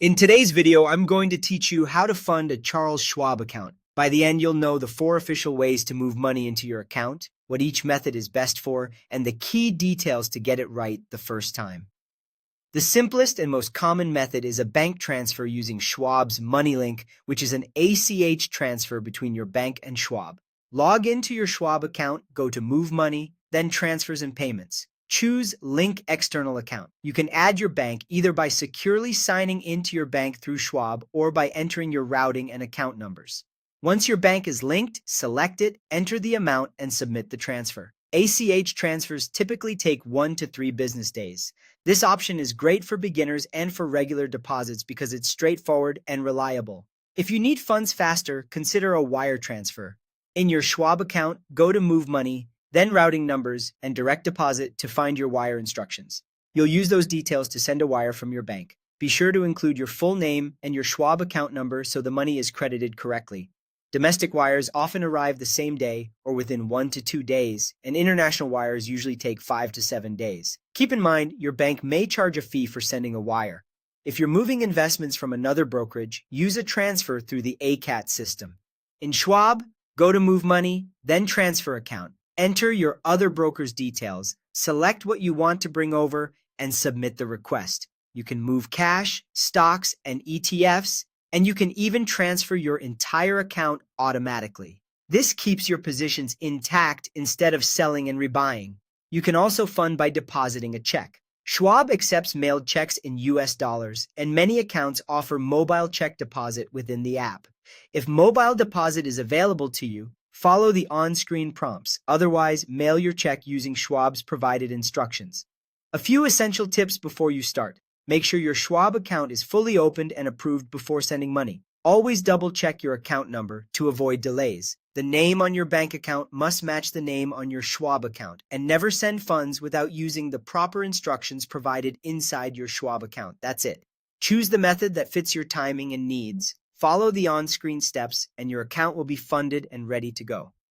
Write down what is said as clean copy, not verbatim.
In today's video, I'm going to teach you how to fund a Charles Schwab account. By the end, you'll know the 4 official ways to move money into your account, what each method is best for, and the key details to get it right the first time. The simplest and most common method is a bank transfer using Schwab's MoneyLink, which is an ACH transfer between your bank and Schwab. Log into your Schwab account, go to Move Money, then Transfers and Payments. Choose Link External Account. You can add your bank either by securely signing into your bank through Schwab or by entering your routing and account numbers. Once your bank is linked, select it, enter the amount, and submit the transfer. ACH transfers typically take 1 to 3 business days. This option is great for beginners and for regular deposits because it's straightforward and reliable. If you need funds faster, consider a wire transfer. In your Schwab account, go to Move Money, then routing numbers and direct deposit to find your wire instructions. You'll use those details to send a wire from your bank. Be sure to include your full name and your Schwab account number so the money is credited correctly. Domestic wires often arrive the same day or within 1 to 2 days, and international wires usually take 5 to 7 days. Keep in mind, your bank may charge a fee for sending a wire. If you're moving investments from another brokerage, use a transfer through the ACAT system. In Schwab, go to Move Money, then Transfer Account. Enter your other broker's details, select what you want to bring over, and submit the request. You can move cash, stocks, and ETFs, and you can even transfer your entire account automatically. This keeps your positions intact instead of selling and rebuying. You can also fund by depositing a check. Schwab accepts mailed checks in US dollars, and many accounts offer mobile check deposit within the app. If mobile deposit is available to you, follow the on-screen prompts. Otherwise, mail your check using Schwab's provided instructions. A few essential tips before you start. Make sure your Schwab account is fully opened and approved before sending money. Always double-check your account number to avoid delays. The name on your bank account must match the name on your Schwab account, and never send funds without using the proper instructions provided inside your Schwab account. That's it. Choose the method that fits your timing and needs. Follow the on-screen steps, and your account will be funded and ready to go.